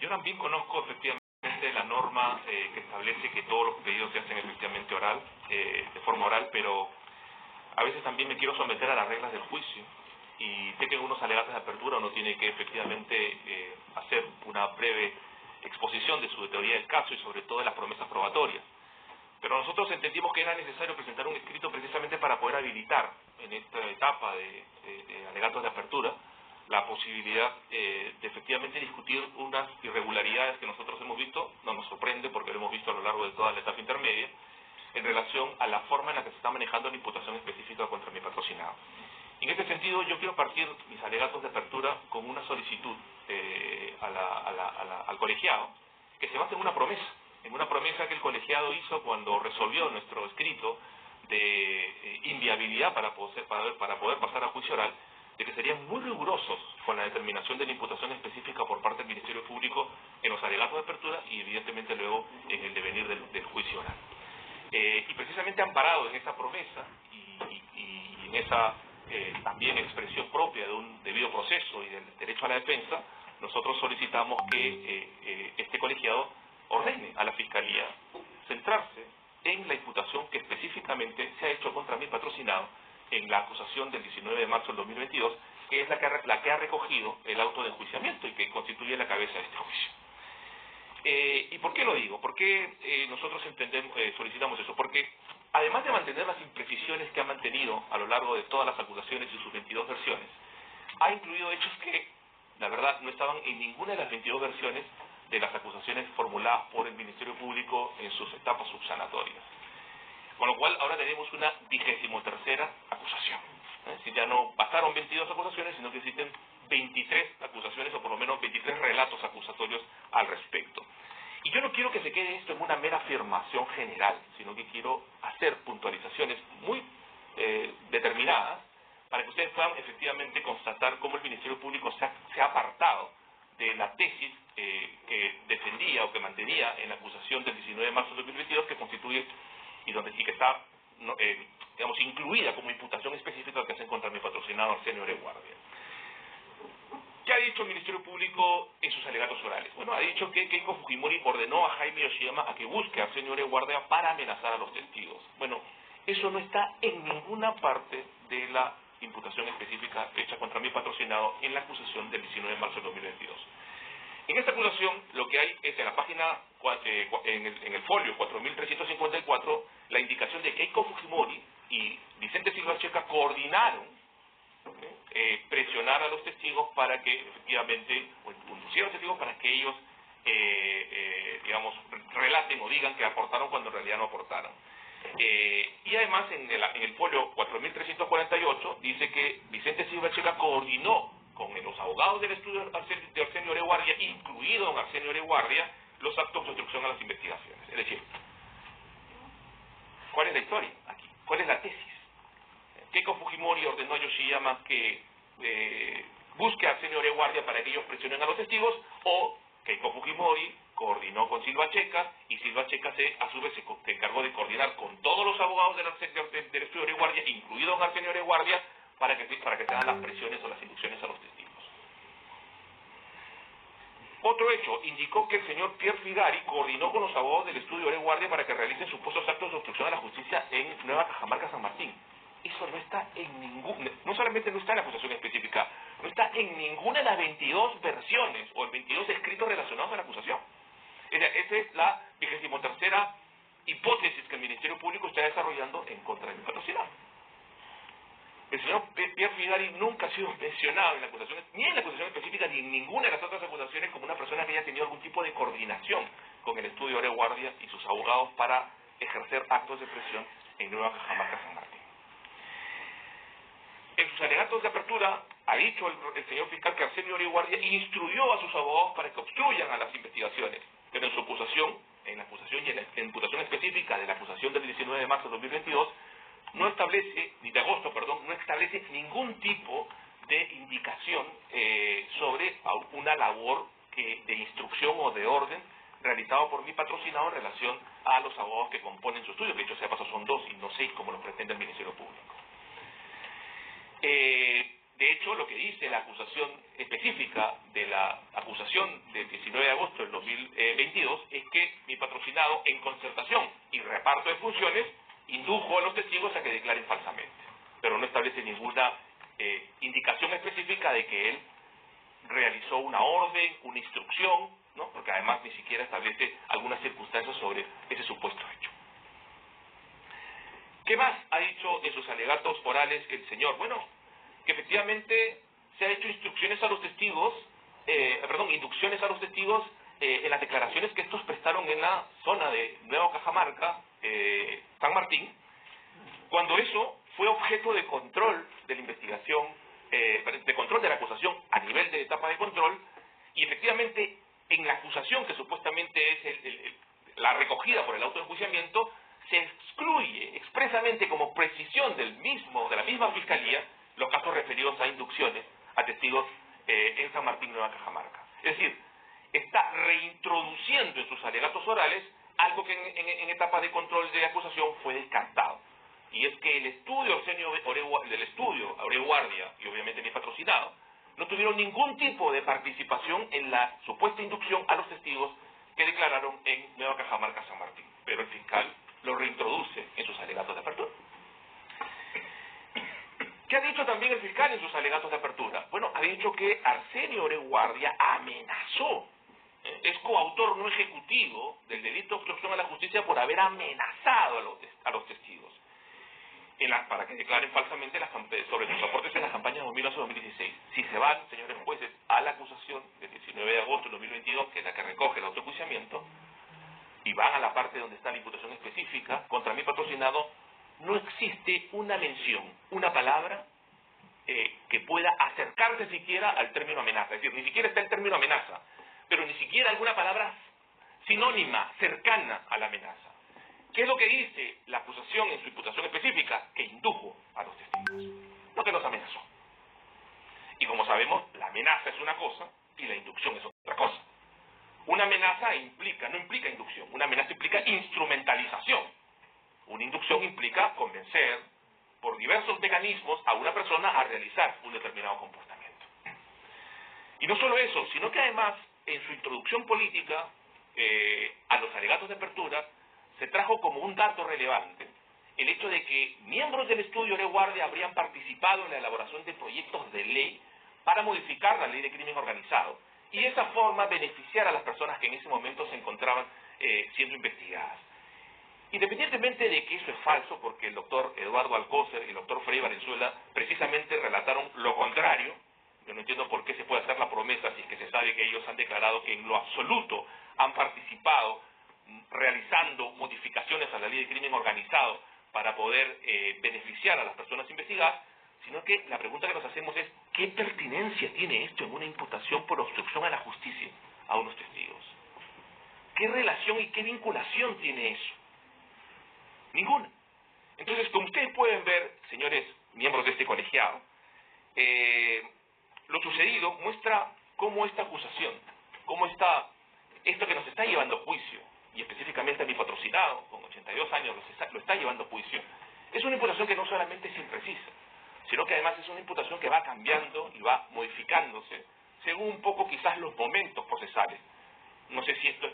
Yo también conozco efectivamente la norma que establece que todos los pedidos se hacen efectivamente oral, de forma oral, pero a veces también me quiero someter a las reglas del juicio y sé que en unos alegatos de apertura uno tiene que efectivamente hacer una breve exposición de su teoría del caso y sobre todo de las promesas probatorias. Pero nosotros entendimos que era necesario presentar un escrito precisamente para poder habilitar en esta etapa de alegatos de apertura la posibilidad de efectivamente discutir unas irregularidades que nosotros hemos visto, no nos sorprende porque lo hemos visto a lo largo de toda la etapa intermedia, en relación a la forma en la que se está manejando la imputación específica contra mi patrocinado. En este sentido, yo quiero partir mis alegatos de apertura con una solicitud al colegiado que se basa en una promesa que el colegiado hizo cuando resolvió nuestro escrito de inviabilidad para poder pasar a juicio oral, de que serían muy rigurosos con la determinación de la imputación específica por parte del Ministerio Público en los alegatos de apertura y evidentemente luego en el devenir del juicio oral. Y precisamente amparado en esa promesa y en esa también expresión propia de un debido proceso y del derecho a la defensa, nosotros solicitamos que este colegiado ordene a la Fiscalía centrarse en la imputación que específicamente se ha hecho contra mi patrocinado en la acusación del 19 de marzo del 2022, que es la que ha recogido el auto de enjuiciamiento y que constituye la cabeza de este juicio. ¿Y por qué lo digo? ¿Por qué nosotros solicitamos eso? Porque además de mantener las imprecisiones que ha mantenido a lo largo de todas las acusaciones y sus 22 versiones, ha incluido hechos que, la verdad, no estaban en ninguna de las 22 versiones de las acusaciones formuladas por el Ministerio Público en sus etapas subsanatorias. Con lo cual, ahora tenemos una 23ª acusación. Si ya no bastaron 22 acusaciones, sino que existen 23 acusaciones, o por lo menos 23 relatos acusatorios al respecto. Y yo no quiero que se quede esto en una mera afirmación general, sino que quiero hacer puntualizaciones muy determinadas para que ustedes puedan efectivamente constatar cómo el Ministerio Público se ha apartado de la tesis que defendía o que mantenía en la acusación del 19 de marzo de 2022, que constituye y que está digamos, incluida como imputación específica que hacen contra mi patrocinado Arsenio Oreguardia. ¿Qué ha dicho el Ministerio Público en sus alegatos orales? Bueno, ha dicho que Keiko Fujimori ordenó a Jaime Yoshiyama a que busque a Arsenio Oreguardia para amenazar a los testigos. Bueno, eso no está en ninguna parte de la imputación específica hecha contra mi patrocinado en la acusación del 19 de marzo de 2022. En esta acusación, lo que hay es en la página, en el folio 4354, la indicación de que Keiko Fujimori y Vicente Silva Checa coordinaron presionar a los testigos para que efectivamente, o inducieron a los testigos para que ellos, digamos, relaten o digan que aportaron cuando en realidad no aportaron. Y además en el folio 4348 dice que Vicente Silva Checa coordinó con los abogados del estudio de Arsenio Oreguardia, incluido don Arsenio Oreguardia, los actos de obstrucción a las investigaciones. Es decir, ¿cuál es la historia aquí? ¿Cuál es la tesis? Keiko Fujimori ordenó a Yoshiyama que busque a Arsenio Oreguardia para que ellos presionen a los testigos, o Keiko Fujimori coordinó con Silva Checa y Silva Checa a su vez se encargó de coordinar con todos los abogados del estudio Oreguardia, incluido don Arsenio Oreguardia, para que se hagan las presiones o las inducciones a los testigos. Otro hecho, indicó que el señor Pierre Figari coordinó con los abogados del estudio Oreguardia para que realicen supuestos actos de obstrucción a la justicia en Nueva Cajamarca, San Martín. Eso no está no solamente no está en la acusación específica, no está en ninguna de las 22 versiones o en 22 escritos relacionados a la acusación. Esa es la 23ª hipótesis que el Ministerio Público está desarrollando en contra de mi patrocinado. El señor Pierre Figari nunca ha sido mencionado en la acusación, ni en la acusación específica, ni en ninguna de las otras acusaciones como una persona que haya tenido algún tipo de coordinación con el estudio Oreguardia y sus abogados para ejercer actos de presión en Nueva Cajamarca, San Martín. En sus alegatos de apertura ha dicho el señor fiscal que Arsenio Oreguardia instruyó a sus abogados para que obstruyan a las investigaciones, pero en su acusación, en la acusación y en la imputación específica de la acusación del 19 de marzo de 2022, no establece ningún tipo de indicación sobre una labor de instrucción o de orden realizado por mi patrocinado en relación a los abogados que componen su estudio, que dicho sea paso son 2 y no 6 como lo pretende el Ministerio Público. De hecho, hecho, lo que dice la acusación específica de la acusación del 19 de agosto del 2022 es que mi patrocinado, en concertación y reparto de funciones, indujo a los testigos a que declaren falsamente, pero no establece ninguna indicación específica de que él realizó una orden, una instrucción, ¿no? Porque además ni siquiera establece algunas circunstancias sobre ese supuesto hecho. ¿Qué más ha dicho en sus alegatos orales el señor? Bueno, que efectivamente se han hecho instrucciones a los testigos, inducciones a los testigos en las declaraciones que estos prestaron en la zona de Nueva Cajamarca, San Martín, cuando eso fue objeto de control de la investigación, de control de la acusación a nivel de etapa de control, y efectivamente en la acusación, que supuestamente es la recogida por el auto de enjuiciamiento, se excluye expresamente como precisión de la misma Fiscalía los casos referidos a inducciones a testigos en San Martín, Nueva Cajamarca. Es decir, está reintroduciendo en sus alegatos orales algo que en etapa de control de acusación fue descartado. Y es que el estudio Oreguardia y obviamente mi patrocinado no tuvieron ningún tipo de participación en la supuesta inducción a los testigos que declararon en Nueva Cajamarca, San Martín. Pero el fiscal lo reintroduce en sus alegatos de apertura. ¿Qué ha dicho también el fiscal en sus alegatos de apertura? Bueno, ha dicho que Arsenio Oreguardia amenazó, es coautor no ejecutivo del delito de obstrucción a la justicia por haber amenazado a los testigos para que declaren falsamente sobre sus aportes en las campañas de 2011-2016. Si se van, señores jueces, a la acusación del 19 de agosto de 2022, que es la que recoge el autoenjuiciamiento, y van a la parte donde está la imputación específica contra mi patrocinado, no existe una mención, una palabra que pueda acercarse siquiera al término amenaza. Es decir, ni siquiera está el término amenaza, pero ni siquiera alguna palabra sinónima, cercana a la amenaza. ¿Qué es lo que dice la acusación en su imputación específica? Que indujo a los testigos, no que los amenazó. Y como sabemos, la amenaza es una cosa y la inducción es otra cosa. Una amenaza no implica inducción, una amenaza implica instrumentalización. Una inducción implica convencer por diversos mecanismos a una persona a realizar un determinado comportamiento. Y no solo eso, sino que además en su introducción política a los alegatos de apertura se trajo como un dato relevante el hecho de que miembros del estudio Oreguardia habrían participado en la elaboración de proyectos de ley para modificar la ley de crimen organizado y de esa forma beneficiar a las personas que en ese momento se encontraban siendo investigadas. Independientemente de que eso es falso, porque el doctor Eduardo Alcócer y el doctor Frei Valenzuela precisamente relataron lo contrario, yo no entiendo por qué se puede hacer la promesa si es que se sabe que ellos han declarado que en lo absoluto han participado realizando modificaciones a la ley de crimen organizado para poder beneficiar a las personas investigadas, sino que la pregunta que nos hacemos es ¿qué pertinencia tiene esto en una imputación por obstrucción a la justicia a unos testigos? ¿Qué relación y qué vinculación tiene eso? Ninguna. Entonces, como ustedes pueden ver, señores miembros de este colegiado, lo sucedido muestra cómo esta acusación, cómo esto que nos está llevando a juicio, y específicamente a mi patrocinado, con 82 años, lo está llevando a juicio, es una imputación que no solamente es imprecisa, sino que además es una imputación que va cambiando y va modificándose según un poco quizás los momentos procesales. No sé si esto es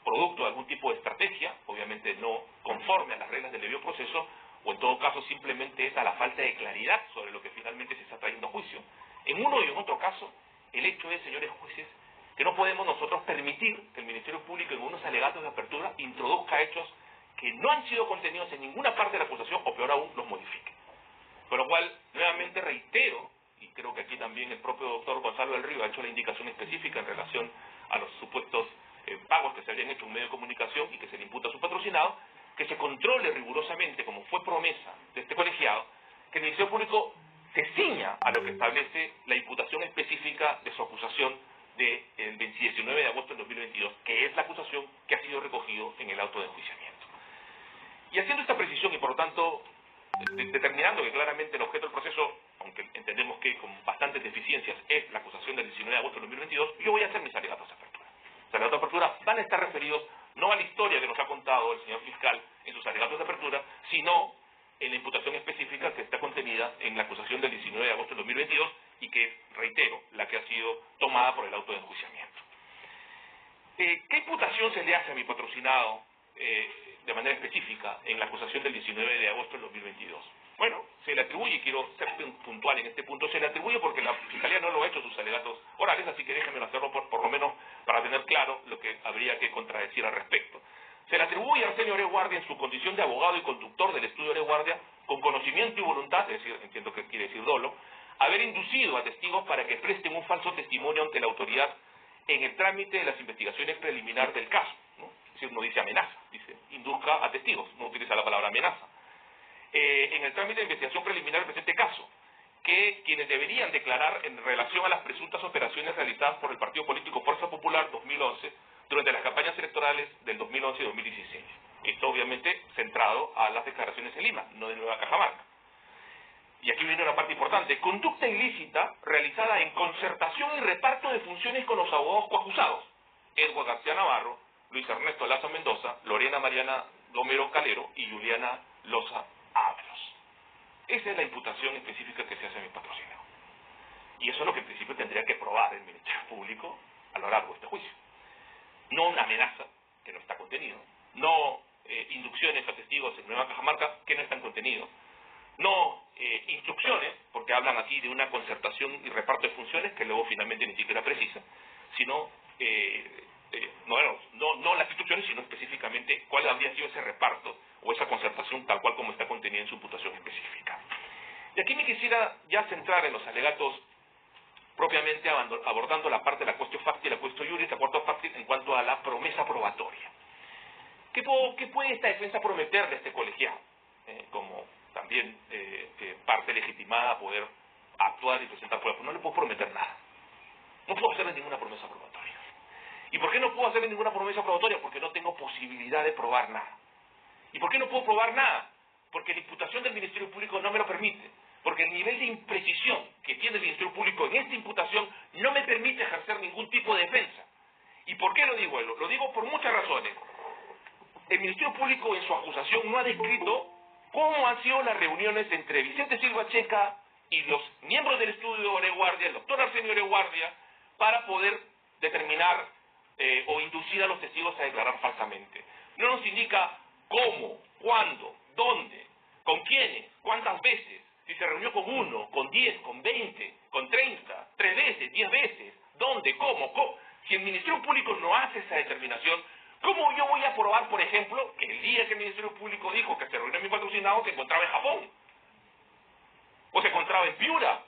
producto de algún tipo de estrategia, obviamente no conforme a las reglas del debido proceso, o en todo caso simplemente es a la falta de claridad sobre lo que finalmente se está trayendo a juicio. En uno y en otro caso, el hecho es, señores jueces, que no podemos nosotros permitir que el Ministerio Público en unos alegatos de apertura introduzca hechos que no han sido contenidos en ninguna parte de la acusación o peor aún los modifique. Con lo cual, nuevamente reitero, y creo que aquí también el propio doctor Gonzalo del Río ha hecho la indicación específica en relación a los supuestos pagos que se habían hecho en un medio de comunicación y que se le imputa a su patrocinado, que se controle rigurosamente, como fue promesa de este colegiado, que el Ministerio Público se ciña a lo que establece la imputación específica de su acusación del 19 de agosto del 2022, que es la acusación que ha sido recogido en el auto de enjuiciamiento. Y haciendo esta precisión y por lo tanto determinando que claramente el objeto del proceso, aunque entendemos que con bastantes deficiencias es la acusación del 19 de agosto del 2022, yo voy a hacer mis alegatos de apertura. Los alegatos de apertura van a estar referidos no a la historia que nos ha contado el señor fiscal en sus alegatos de apertura, sino en la imputación específica que está contenida en la acusación del 19 de agosto del 2022, y que es, reitero, la que ha sido tomada por el auto de enjuiciamiento. ¿Qué imputación se le hace a mi patrocinado de manera específica en la acusación del 19 de agosto del 2022? Bueno, se le atribuye, quiero ser puntual en este punto, se le atribuye porque la Fiscalía no lo ha hecho sus alegatos orales, así que déjenmelo hacerlo por lo menos para tener claro lo que habría que contradecir al respecto. Se le atribuye a Arsenio Oreguardia en su condición de abogado y conductor del estudio Oreguardia, con conocimiento y voluntad, es decir, entiendo que quiere decir dolo, haber inducido a testigos para que presten un falso testimonio ante la autoridad en el trámite de las investigaciones preliminares del caso, ¿no? Es decir, no dice amenaza, dice induzca a testigos, no utiliza la palabra amenaza. En el trámite de investigación preliminar del presente caso, que quienes deberían declarar en relación a las presuntas operaciones realizadas por el Partido Político Fuerza Popular 2011 durante las campañas electorales del 2011 y 2016. Esto obviamente centrado a las declaraciones en Lima, no de Nueva Cajamarca. Y aquí viene una parte importante: conducta ilícita realizada en concertación y reparto de funciones con los abogados coacusados, Edward García Navarro, Luis Ernesto Lazo Mendoza, Lorena Mariana Domero Calero y Juliana Loza Ábalos. Esa es la imputación específica que se hace a mi patrocinado. Y eso es lo que en principio tendría que probar el Ministerio Público a lo largo de este juicio. No una amenaza, que no está contenido, no inducciones a testigos en Nueva Cajamarca, que no están contenidos, no instrucciones, porque hablan aquí de una concertación y reparto de funciones que luego finalmente ni siquiera precisa, sino, no las instrucciones, sino específicamente cuál habría sido ese reparto o esa concertación tal cual como está contenida en su imputación específica. Y aquí me quisiera ya centrar en los alegatos propiamente abordando la parte de la cuestión facti y la cuestión juris, la cuarta facti, en cuanto a la promesa probatoria. ¿Qué puede esta defensa prometerle a este colegiado? Como también parte legitimada a poder actuar y presentar pruebas. No le puedo prometer nada. No puedo hacerle ninguna promesa probatoria. ¿Y por qué no puedo hacerle ninguna promesa probatoria? Porque no tengo posibilidad de probar nada. ¿Y por qué no puedo probar nada? Porque la imputación del Ministerio Público no me lo permite. Porque el nivel de imprecisión que tiene el Ministerio Público en esta imputación no me permite ejercer ningún tipo de defensa. ¿Y por qué lo digo? Lo digo por muchas razones. El Ministerio Público en su acusación no ha descrito cómo han sido las reuniones entre Vicente Silva Checa y los miembros del estudio de Oreguardia, el doctor Arsenio Oreguardia, para poder determinar o inducir a los testigos a declarar falsamente. No nos indica cómo, cuándo, dónde, con quiénes, cuántas veces, si se reunió con 1, con 10, con 20, con 30, 3 veces, 10 veces, dónde, cómo. Si el Ministerio Público no hace esa determinación, ¿cómo yo voy a probar, por ejemplo, que el día que el Ministerio Público dijo que se reunió mi patrocinado se encontraba en Japón? ¿O se encontraba en Piura?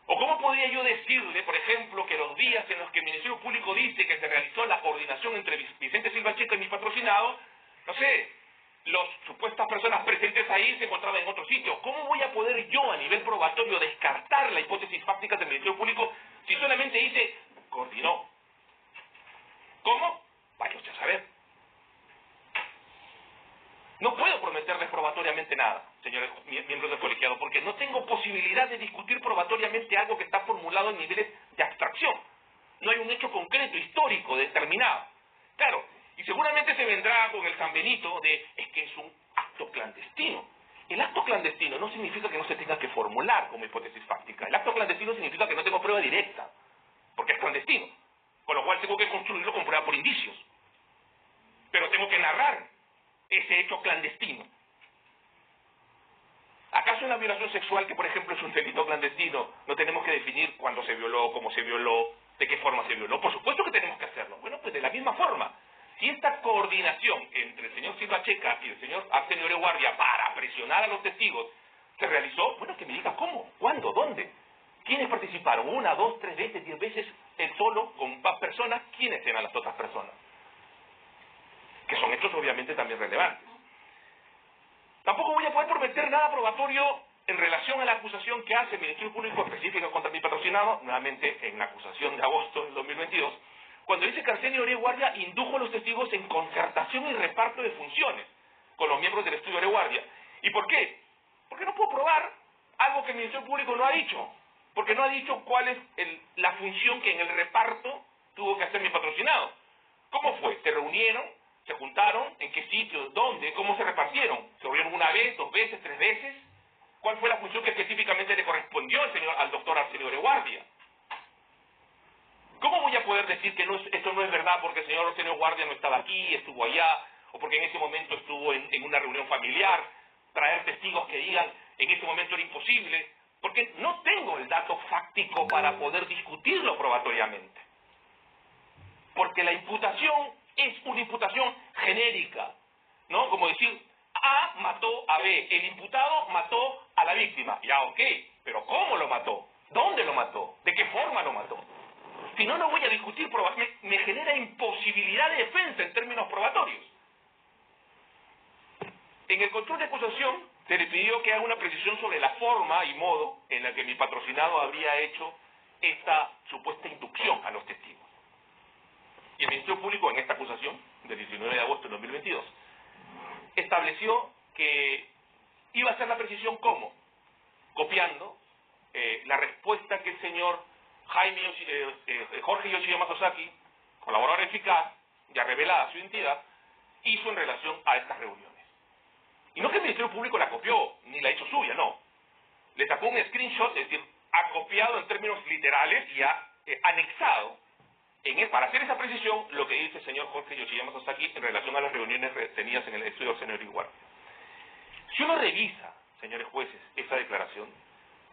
¿O cómo podría yo decirle, por ejemplo, que los días en los que el Ministerio Público dice que se realizó la coordinación entre Vicente Silva Checa y mi patrocinado, no sé, las supuestas personas presentes ahí se encontraban en otro sitio? ¿Cómo voy a poder yo a nivel probatorio descartar la hipótesis fáctica del Ministerio Público si solamente dice coordinó? ¿Cómo? Vaya usted a saber. No puedo prometerles probatoriamente nada, señores miembros del colegiado, porque no tengo posibilidad de discutir probatoriamente algo que está formulado en niveles de abstracción. No hay un hecho concreto, histórico, determinado. Claro, y seguramente se vendrá con el San Benito de es que es un acto clandestino. El acto clandestino no significa que no se tenga que formular como hipótesis fáctica. El acto clandestino significa que no tengo prueba directa, porque es clandestino. Con lo cual tengo que construirlo con prueba por indicios. Pero tengo que narrar ese hecho clandestino. ¿Acaso una violación sexual, que por ejemplo es un delito clandestino, no tenemos que definir cuándo se violó, cómo se violó, de qué forma se violó? Por supuesto que tenemos que hacerlo. Bueno, pues de la misma forma. Si esta coordinación entre el señor Silva Checa y el señor Arsenio Oreguardia para presionar a los testigos se realizó, bueno, que me diga cómo, cuándo, dónde. ¿Quiénes participaron? 1, 2, 3 veces, 10 veces, él solo, con más personas. ¿Quiénes eran las otras personas? Que son hechos obviamente también relevantes. Tampoco voy a poder prometer nada probatorio en relación a la acusación que hace el Ministerio Público específico contra mi patrocinado, nuevamente en la acusación de agosto del 2022, cuando dice que Arsenio Oreguardia indujo a los testigos en concertación y reparto de funciones con los miembros del estudio Oreguardia. ¿Y por qué? Porque no puedo probar algo que el Ministerio Público no ha dicho. Porque no ha dicho cuál es la función que en el reparto tuvo que hacer mi patrocinado. ¿Cómo fue? ¿Se reunieron? ¿Se juntaron? ¿En qué sitio? ¿Dónde? ¿Cómo se repartieron? ¿Se reunieron 1 vez, 2 veces, 3 veces? cuál fue la función que específicamente le correspondió al doctor Arsenio Oreguardia. ¿Cómo voy a poder decir que esto no es verdad porque el señor Arsenio Oreguardia no estaba aquí, estuvo allá, o porque en ese momento estuvo en una reunión familiar? Traer testigos que digan en ese momento era imposible, porque no tengo el dato fáctico para poder discutirlo probatoriamente. Porque la imputación es una imputación genérica, ¿no? Como decir, A mató a B, el imputado mató a la víctima. Ya, ok, pero ¿cómo lo mató? ¿Dónde lo mató? ¿De qué forma lo mató? Si no, no voy a discutir, me genera imposibilidad de defensa en términos probatorios. En el control de acusación se le pidió que haga una precisión sobre la forma y modo en la que mi patrocinado habría hecho esta supuesta inducción a los testigos. Y el Ministerio Público en esta acusación, del 19 de agosto de 2022, estableció que iba a hacer la precisión ¿cómo? Copiando la respuesta que el señor Jorge Yoshiyama Sasaki, colaborador eficaz, ya revelada su identidad, hizo en relación a estas reuniones. Y no que el Ministerio Público la copió, ni la hizo suya, no. Le sacó un screenshot, es decir, ha copiado en términos literales y ha anexado para hacer esa precisión lo que dice el señor Jorge Yoshiyama Sasaki en relación a las reuniones tenidas en el estudio Arsenio Oreguardia. Si uno revisa, señores jueces, esa declaración,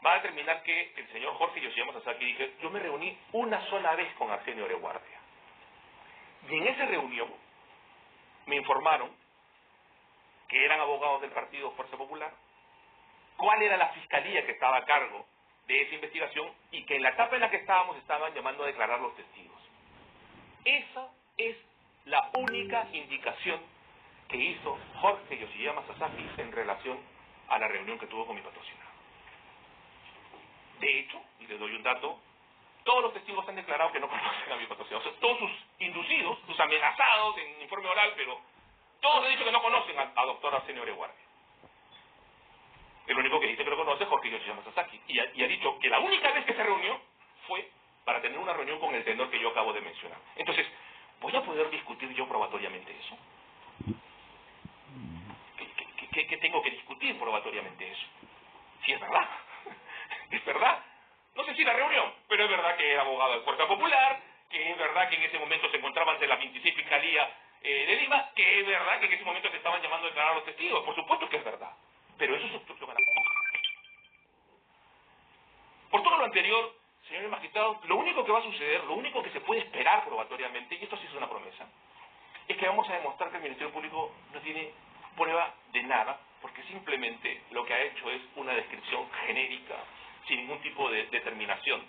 va a determinar que el señor Jorge Yoshiyama Sasaki dice: yo me reuní una sola vez con Arsenio Oreguardia. Y en esa reunión me informaron que eran abogados del partido Fuerza Popular, cuál era la fiscalía que estaba a cargo de esa investigación y que en la etapa en la que estábamos estaban llamando a declarar los testigos. Esa es la única indicación que hizo Jorge Yoshiyama Sasaki en relación a la reunión que tuvo con mi patrocinado. De hecho, y le doy un dato, todos los testigos han declarado que no conocen a mi patrocinado. O sea, todos sus inducidos, sus amenazados en informe oral, pero todos han dicho que no conocen a doctor Arsenio Oreguardia. El único que dice que lo conoce es Jorge Yoshiyama Sasaki. Y ha dicho que la única vez que se reunió fue para tener una reunión con el tenor que yo acabo de mencionar. Entonces, ¿voy a poder discutir yo probatoriamente eso? ¿Qué tengo que discutir probatoriamente eso? Si es verdad. Es verdad. No sé si la reunión, pero es verdad que era abogado de Fuerza Popular, que es verdad que en ese momento se encontraba ante la 26 Fiscalía de Lima, que es verdad que en ese momento se estaban llamando a declarar a los testigos. Por supuesto que es verdad. Pero eso es obstrucción a la justicia. Por todo lo anterior, señores magistrados, lo único que va a suceder, lo único que se puede esperar probatoriamente, y esto sí es una promesa, es que vamos a demostrar que el Ministerio Público no tiene prueba de nada, porque simplemente lo que ha hecho es una descripción genérica, sin ningún tipo de determinación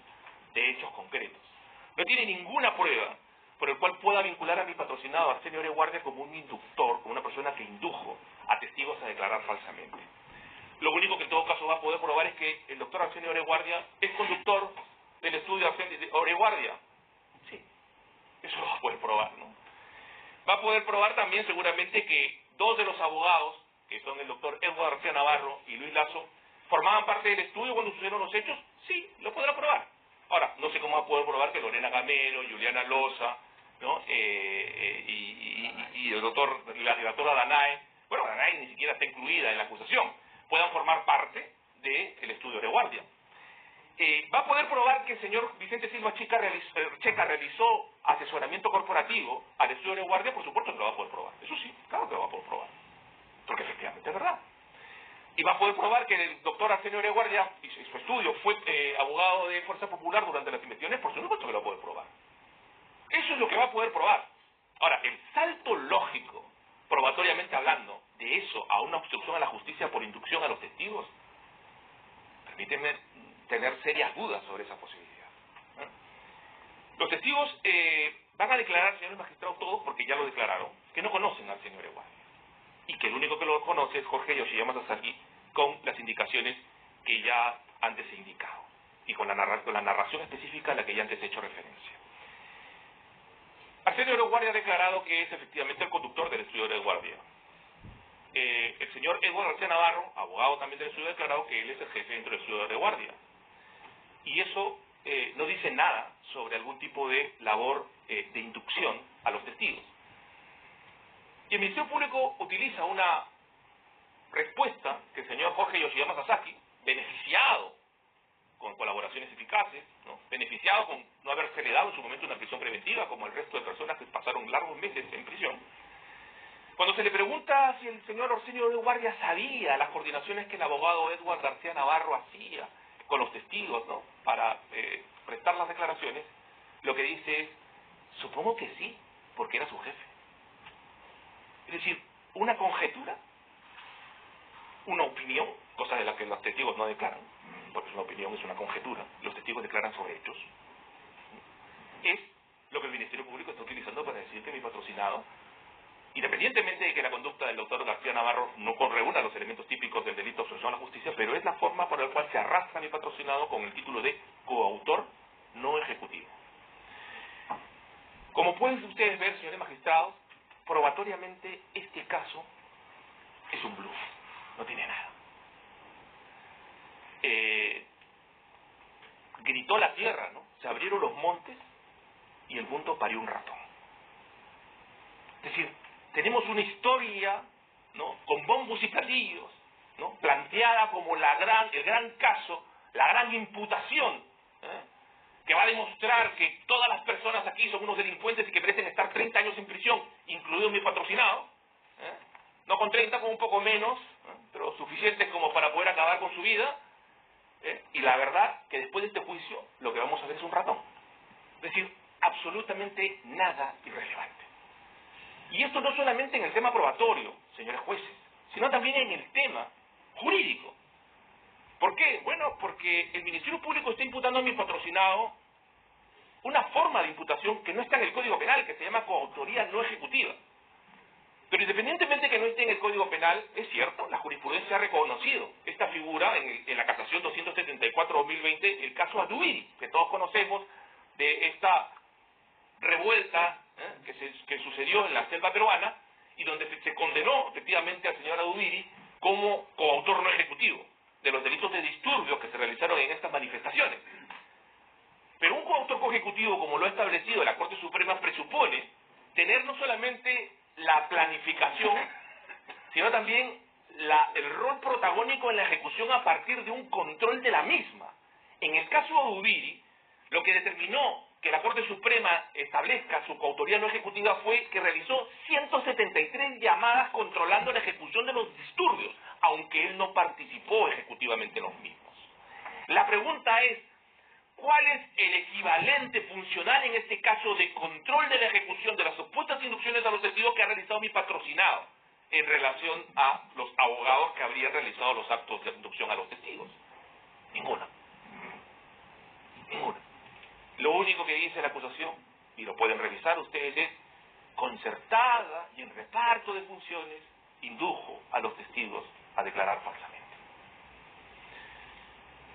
de hechos concretos. No tiene ninguna prueba por el cual pueda vincular a mi patrocinado Arsenio Oreguardia como un inductor, como una persona que indujo a testigos a declarar falsamente. Lo único que en todo caso va a poder probar es que el doctor Arsenio Oreguardia es conductor del estudio Arsenio Oreguardia. Sí, eso lo va a poder probar, ¿no? Va a poder probar también seguramente que dos de los abogados, que son el doctor Eduardo García Navarro y Luis Lazo, formaban parte del estudio cuando sucedieron los hechos. Sí, lo podrá probar. Ahora, no sé cómo va a poder probar que Lorena Gamero, Juliana Loza, ¿no? Y el doctor, la doctora Danae, bueno, Danae ni siquiera está incluida en la acusación, puedan formar parte del estudio Oreguardia. Va a poder probar que el señor Vicente Silva Checa realizó asesoramiento corporativo al estudio Oreguardia. Por supuesto que lo va a poder probar. Eso sí, claro que lo va a poder probar. Porque efectivamente es verdad. Y va a poder probar que el doctor Arsenio Oreguardia y su estudio fue abogado de Fuerza Popular durante las investigaciones. Por supuesto que lo va a poder probar. Eso es lo que va a poder probar. Ahora, el salto lógico, probatoriamente hablando, de eso a una obstrucción a la justicia por inducción a los testigos, permíteme tener serias dudas sobre esa posibilidad. Los testigos van a declarar, señores magistrados, todos, porque ya lo declararon, que no conocen al señor Oreguardia. Y que el único que lo conoce es Jorge Yoshiyama Sasaki, con las indicaciones que ya antes he indicado. Y con la narración específica a la que ya antes he hecho referencia. Arsenio Oreguardia ha declarado que es efectivamente el conductor del estudio Oreguardia. El señor Eduardo García Navarro, abogado también del estudio, ha declarado que él es el jefe dentro del estudio Oreguardia. Y eso no dice nada sobre algún tipo de labor de inducción a los testigos. Y el Ministerio Público utiliza una respuesta que el señor Jorge Yoshiyama Sasaki, beneficiado con colaboraciones eficaces, ¿no? Beneficiado con no haberse le dado en su momento una prisión preventiva, como el resto de personas que pasaron largos meses en prisión. Cuando se le pregunta si el señor Orsenio de Guardia sabía las coordinaciones que el abogado Edward García Navarro hacía con los testigos, ¿no?, para prestar las declaraciones, lo que dice es: supongo que sí, porque era su jefe. Es decir, una conjetura, una opinión, cosa de la que los testigos no declaran, porque es una opinión, es una conjetura, los testigos declaran sobre hechos, es lo que el Ministerio Público está utilizando para decir que mi patrocinado, independientemente de que la conducta del doctor García Navarro no reúna los elementos típicos del delito de obstrucción a la justicia, pero es la forma por la cual se arrastra mi patrocinado con el título de coautor no ejecutivo. Como pueden ustedes ver, señores magistrados, probatoriamente este caso es un bluff, no tiene nada. Gritó la tierra, ¿no? Se abrieron los montes y el mundo parió un ratón. Es decir, tenemos una historia, ¿no?, con bombos y platillos, ¿no?, planteada como el gran caso, la gran imputación, que va a demostrar que todas las personas aquí son unos delincuentes y que merecen estar 30 años en prisión, incluido mi patrocinado, no con 30, con un poco menos, pero suficientes como para poder acabar con su vida, y la verdad que después de este juicio lo que vamos a ver es un ratón. Es decir, absolutamente nada irrelevante. Y esto no solamente en el tema probatorio, señores jueces, sino también en el tema jurídico. ¿Por qué? Bueno, porque el Ministerio Público está imputando a mi patrocinado una forma de imputación que no está en el Código Penal, que se llama coautoría no ejecutiva. Pero independientemente de que no esté en el Código Penal, es cierto, la jurisprudencia ha reconocido esta figura en la casación 274-2020, el caso Adubiri, que todos conocemos, de esta revuelta que sucedió en la selva peruana, y donde se condenó efectivamente al señor Adubiri como coautor no ejecutivo de los delitos de disturbios que se realizaron en estas manifestaciones. Pero un coautor coejecutivo, como lo ha establecido la Corte Suprema, presupone tener no solamente la planificación, sino también el rol protagónico en la ejecución a partir de un control de la misma. En el caso de Adubiri, lo que determinó que la Corte Suprema establezca su coautoría no ejecutiva fue que realizó 173 llamadas controlando la ejecución de los disturbios, aunque él no participó ejecutivamente en los mismos. La pregunta es: ¿cuál es el equivalente funcional en este caso de control de la ejecución de las supuestas inducciones a los testigos que ha realizado mi patrocinado en relación a los abogados que habrían realizado los actos de inducción a los testigos? Ninguna. Ninguna. Lo único que dice la acusación, y lo pueden revisar ustedes, es: concertada y en reparto de funciones, indujo a los testigos a declarar falsamente.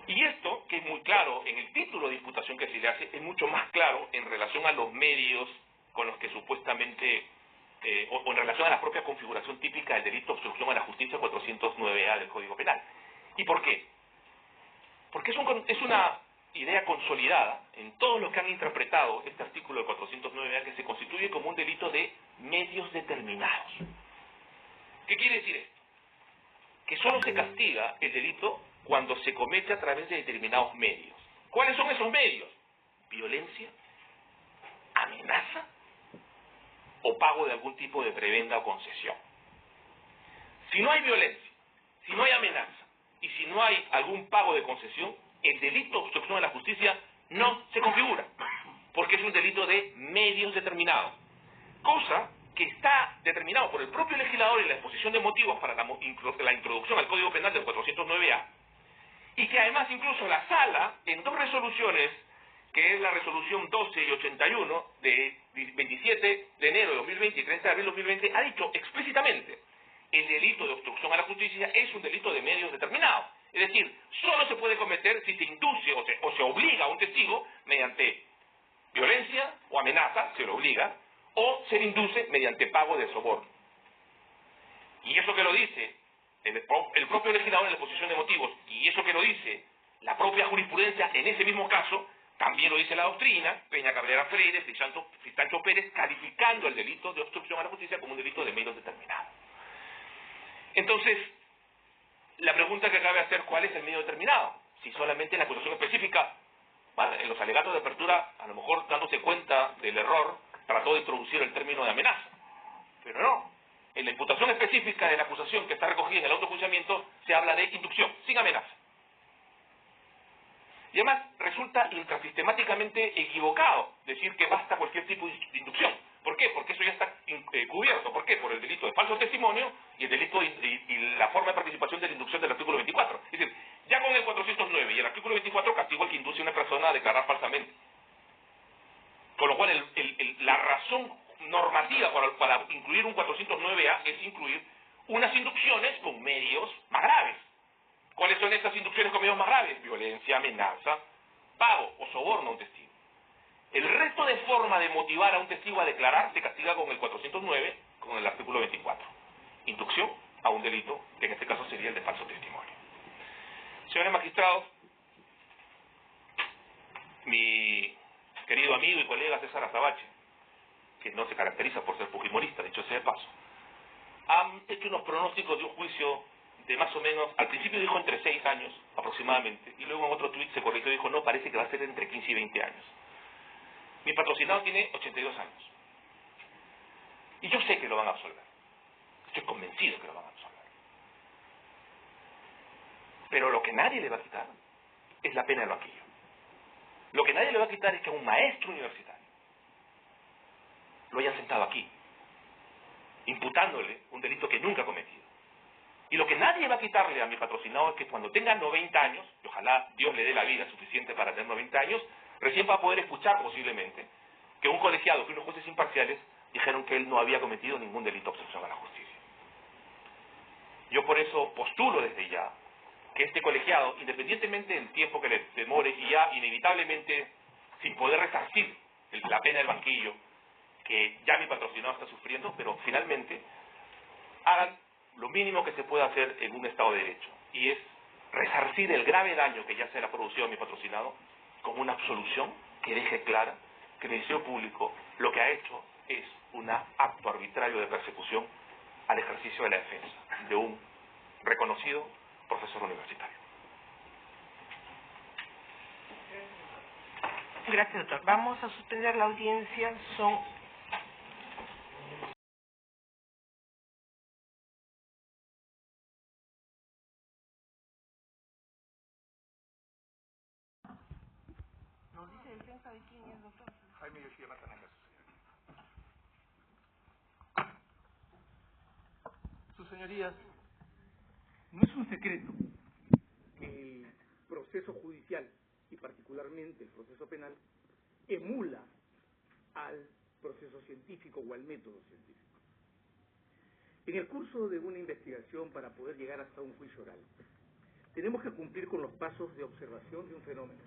Y esto, que es muy claro en el título de imputación que se le hace, es mucho más claro en relación a los medios con los que supuestamente, o en relación a la propia configuración típica del delito de obstrucción a la justicia 409A del Código Penal. ¿Y por qué? Porque es una idea consolidada en todos los que han interpretado este artículo del 409A, que se constituye como un delito de medios determinados. ¿Qué quiere decir esto? Que solo se castiga el delito cuando se comete a través de determinados medios. ¿Cuáles son esos medios? Violencia, amenaza o pago de algún tipo de prebenda o concesión. Si no hay violencia, si no hay amenaza y si no hay algún pago de concesión, el delito de obstrucción a la justicia no se configura, porque es un delito de medios determinados, cosa que está determinado por el propio legislador en la exposición de motivos para la introducción al Código Penal del 409A, y que además incluso la Sala, en dos resoluciones, que es la resolución 12 y 81 de 27 de enero de 2020 y 30 de abril de 2020, ha dicho explícitamente: el delito de obstrucción a la justicia es un delito de medios determinados. Es decir, solo se puede cometer si se induce o se obliga a un testigo mediante violencia o amenaza, se lo obliga, o se le induce mediante pago de soborno. Y eso que lo dice el propio legislador en la exposición de motivos, y eso que lo dice la propia jurisprudencia en ese mismo caso, también lo dice la doctrina, Peña Cabrera Freire, Fristancho Pérez, calificando el delito de obstrucción a la justicia como un delito de medios determinados. Entonces, La pregunta que cabe hacer, ¿cuál es el medio determinado? Si solamente la acusación específica, ¿vale? En los alegatos de apertura, a lo mejor dándose cuenta del error, trató de introducir el término de amenaza. Pero no. En la imputación específica de la acusación que está recogida en el autoenjuiciamiento se habla de inducción, sin amenaza. Y además resulta intrasistemáticamente equivocado decir que basta cualquier tipo de inducción. ¿Por qué? Porque eso ya está cubierto. ¿Por qué? Por el delito de falso testimonio y el delito y la forma de participación de la inducción del artículo 24. Es decir, ya con el 409 y el artículo 24 castigo al que induce a una persona a declarar falsamente. Con lo cual la razón normativa para incluir un 409A es incluir unas inducciones con medios más graves. ¿Cuáles son estas inducciones con medios más graves? Violencia, amenaza, pago o soborno a un testigo. El resto de forma de motivar a un testigo a declarar se castiga con el 409, con el artículo 24. Inducción a un delito, que en este caso sería el de falso testimonio. Señores magistrados, mi querido amigo y colega César Azabache, que no se caracteriza por ser fujimorista, dicho sea de paso, han hecho unos pronósticos de un juicio de más o menos, al principio dijo entre 6 años aproximadamente, y luego en otro tuit se corrigió y dijo, no, parece que va a ser entre 15 y 20 años. Mi patrocinado tiene 82 años. Y yo sé que lo van a absolver. Estoy convencido que lo van a absolver. Pero lo que nadie le va a quitar es la pena del banquillo. Lo que nadie le va a quitar es que a un maestro universitario lo hayan sentado aquí, imputándole un delito que nunca ha cometido. Y lo que nadie va a quitarle a mi patrocinado es que cuando tenga 90 años, y ojalá Dios le dé la vida suficiente para tener 90 años, recién va a poder escuchar posiblemente que un colegiado, que unos jueces imparciales, dijeron que él no había cometido ningún delito de obstrucción a la justicia. Yo por eso postulo desde ya que este colegiado, independientemente del tiempo que le demore y ya inevitablemente sin poder resarcir la pena del banquillo que ya mi patrocinado está sufriendo, pero finalmente hagan lo mínimo que se puede hacer en un Estado de Derecho, y es resarcir el grave daño que ya se le ha producido a mi patrocinado con una absolución que deje clara que el Ministerio Público lo que ha hecho es un acto arbitrario de persecución al ejercicio de la defensa de un reconocido profesor universitario. Gracias, doctor. Vamos a suspender la audiencia. Son ¿Nos dice defensa de quién es, doctor? Jaime Yoshida Matanaga. Sus señorías, no es un secreto que el proceso judicial y particularmente el proceso penal emula al proceso científico o al método científico. En el curso de una investigación para poder llegar hasta un juicio oral, tenemos que cumplir con los pasos de observación de un fenómeno,